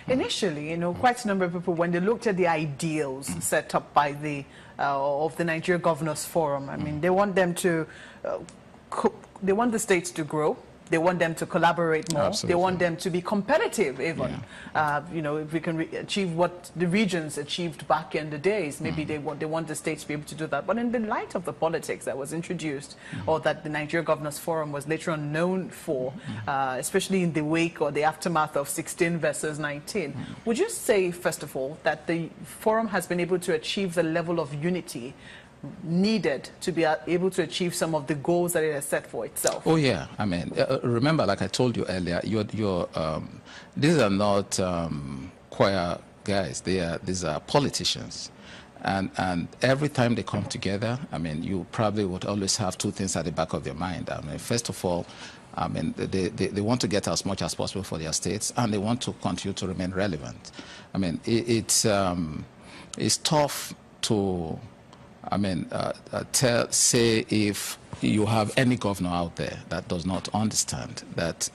Initially, quite a number of people, when they looked at the ideals set up by the of the Nigeria Governors Forum, I mean, they want them to, they want the states to grow. They want them to collaborate more. Absolutely. They want them to be competitive, even. Yeah. If we can achieve what the regions achieved back in the days, maybe they want the states to be able to do that. But in the light of the politics that was introduced, or that the Nigeria Governors Forum was later on known for, especially in the wake or the aftermath of 16 versus 19, would you say, first of all, that the forum has been able to achieve the level of unity needed to be able to achieve some of the goals that it has set for itself? Oh yeah, I mean, remember, like I told you earlier, these are not choir guys. These are politicians, and every time they come together, I mean, you probably would always have two things at the back of your mind. I mean, first of all, I mean, they want to get as much as possible for their states, and they want to continue to remain relevant. I mean, it's tough to, I mean, say if you have any governor out there that does not understand that,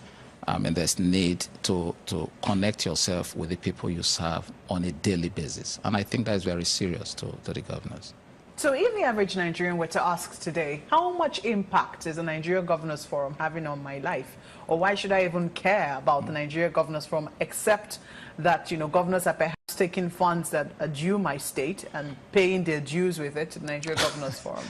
I mean, there's need to connect yourself with the people you serve on a daily basis. And I think that is very serious to the governors. So if the average Nigerian were to ask today, how much impact is the Nigeria Governors Forum having on my life? Or why should I even care about the Nigeria Governors Forum, except that, governors are perhaps taking funds that are due my state and paying their dues with it to the Nigeria Governors Forum?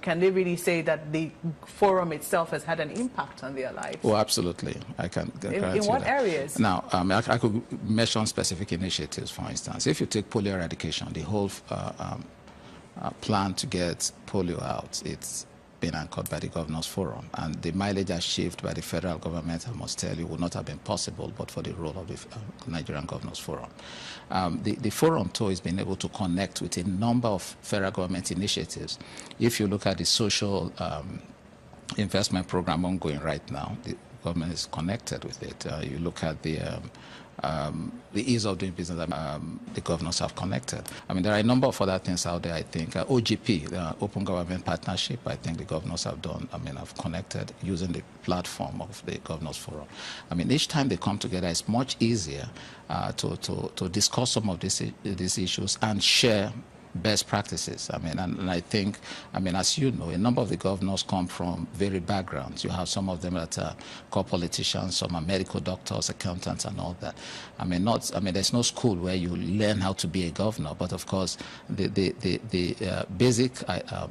Can they really say that the forum itself has had an impact on their lives? Oh, absolutely. I can guarantee in what that. areas? Now, I could mention specific initiatives, for instance. If you take polio eradication, the whole plan to get polio out, it's been anchored by the Governors Forum. And the mileage achieved by the federal government, I must tell you, would not have been possible but for the role of the Nigerian Governors Forum. The forum, too, has been able to connect with a number of federal government initiatives. If you look at the social investment program ongoing right now, the government is connected with it. You look at the ease of doing business, the governors have connected. I mean, there are a number of other things out there, I think. OGP, the Open Government Partnership, I think the governors have done, have connected using the platform of the Governors Forum. I mean, each time they come together, it's much easier to discuss some of these issues and share best practices. I mean, and I think, as you know, a number of the governors come from varied backgrounds. You have some of them that are core politicians, some are medical doctors, accountants, and all that. There's no school where you learn how to be a governor, but of course, the basic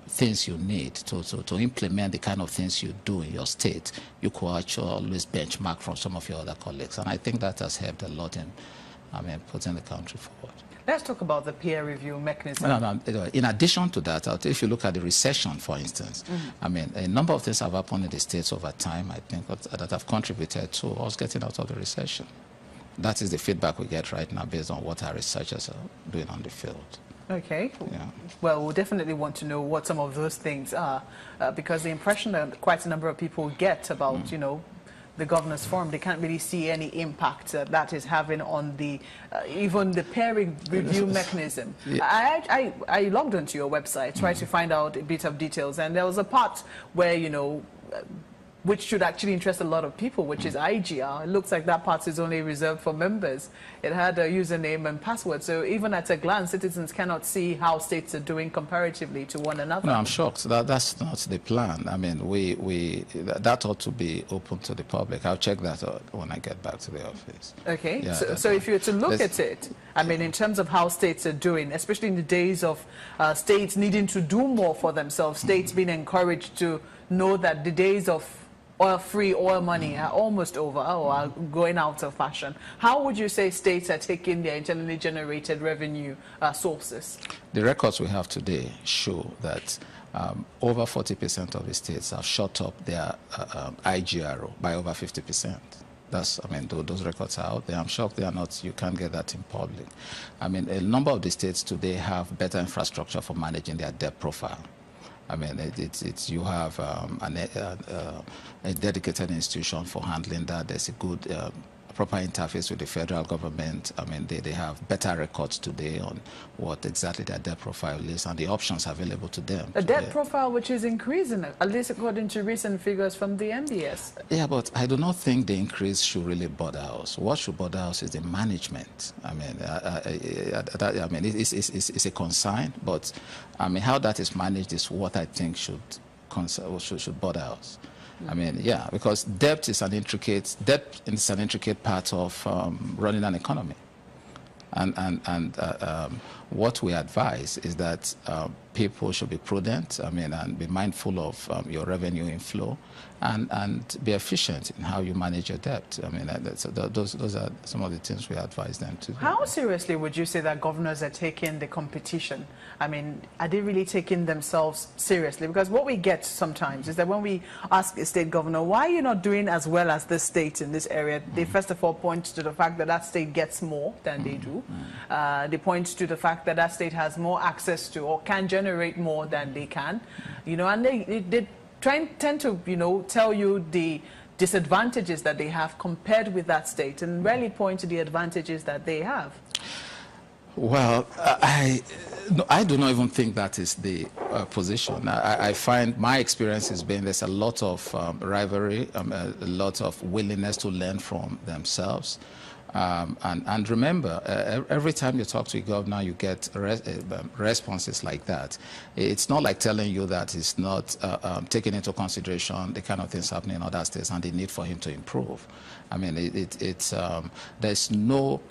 things you need to implement the kind of things you do in your state, you could actually always benchmark from some of your other colleagues. And I think that has helped a lot in, putting the country forward. Let's talk about the peer review mechanism. No. In addition to that, if you look at the recession, for instance, a number of things have happened in the states over time, I think, that have contributed to us getting out of the recession. That is the feedback we get right now based on what our researchers are doing on the field. Okay. Yeah. Well, we'll definitely want to know what some of those things are, because the impression that quite a number of people get about, the Governors Forum, they can't really see any impact that is having on the even the peer review mechanism. Yeah. I logged onto your website, tried to find out a bit of details, and there was a part where, which should actually interest a lot of people, which is IGR. It looks like that part is only reserved for members. It had a username and password, so even at a glance, citizens cannot see how states are doing comparatively to one another. No, I'm shocked. That's not the plan. I mean, that ought to be open to the public. I'll check that out when I get back to the office. Okay, yeah, so if you were to look at it, in terms of how states are doing, especially in the days of states needing to do more for themselves, states being encouraged to know that the days of oil-free oil money are almost over or are going out of fashion. How would you say states are taking their internally generated revenue sources? The records we have today show that over 40% of the states have shot up their IGRO by over 50%. Those records are out there. I'm shocked they are not, you can't get that in public. A number of the states today have better infrastructure for managing their debt profile. You have a dedicated institution for handling that. There's a good proper interface with the federal government. I mean, they have better records today on what exactly their debt profile is and the options available to them. A debt profile which is increasing, at least according to recent figures from the MBS. Yeah, but I do not think the increase should really bother us. What should bother us is the management. I mean, it's a concern, but I mean, how that is managed is what I think should bother us. I mean, yeah, because debt is an intricate part of running an economy, and what we advise is that people should be prudent. I mean, and be mindful of your revenue inflow, and be efficient in how you manage your debt. I mean, those are some of the things we advise them to do. How seriously would you say that governors are taking the competition? I mean, are they really taking themselves seriously? Because what we get sometimes is that when we ask a state governor, why are you not doing as well as this state in this area? They first of all point to the fact that that state gets more than they do. They point to the fact that that state has more access to or can generate more than they can. You know, and they tend to, you know, tell you the disadvantages that they have compared with that state and rarely point to the advantages that they have. Well, I do not even think that is the position. I find my experience has been there's a lot of rivalry, a lot of willingness to learn from themselves. And remember, every time you talk to a governor, you get responses like that. It's not like telling you that it's not taking into consideration the kind of things happening in other states and the need for him to improve. I mean, there's no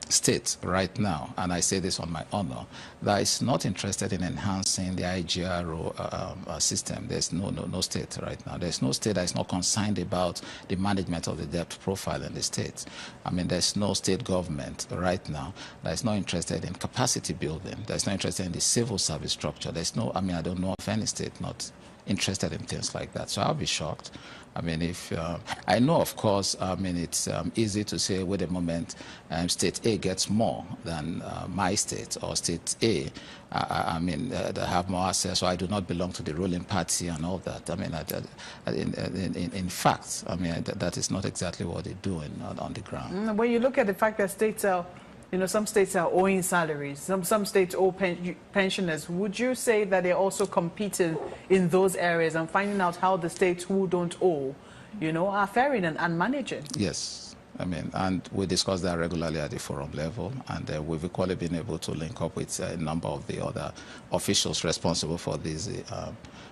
state right now, and I say this on my honor, that is not interested in enhancing the IGRO system. There's no state right now. There's no state that is not concerned about the management of the debt profile in the states. I mean, there's no state government right now that is not interested in capacity building. That's not interested in the civil service structure. There's no, I mean, I don't know of any state not interested in things like that. So I'll be shocked. I mean, if I know, of course, I mean, it's easy to say, wait a moment, state A gets more than my state, or state A, I mean, they have more access, so I do not belong to the ruling party and all that. I mean, in fact, I mean, that is not exactly what they're doing on the ground. When you look at the fact that states are, you know, some states are owing salaries, some states owe pensioners, would you say that they're also competing in those areas and finding out how the states who don't owe, you know, are faring and managing? Yes. I mean, and we discuss that regularly at the forum level, and we've equally been able to link up with a number of the other officials responsible for these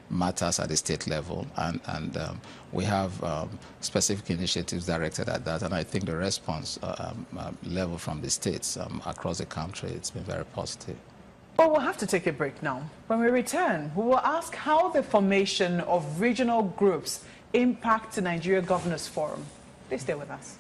matters at the state level, and we have specific initiatives directed at that, and I think the response level from the states across the country, it's been very positive. Well, we'll have to take a break now. When we return, we will ask how the formation of regional groups impact the Nigeria Governors Forum. Please stay with us.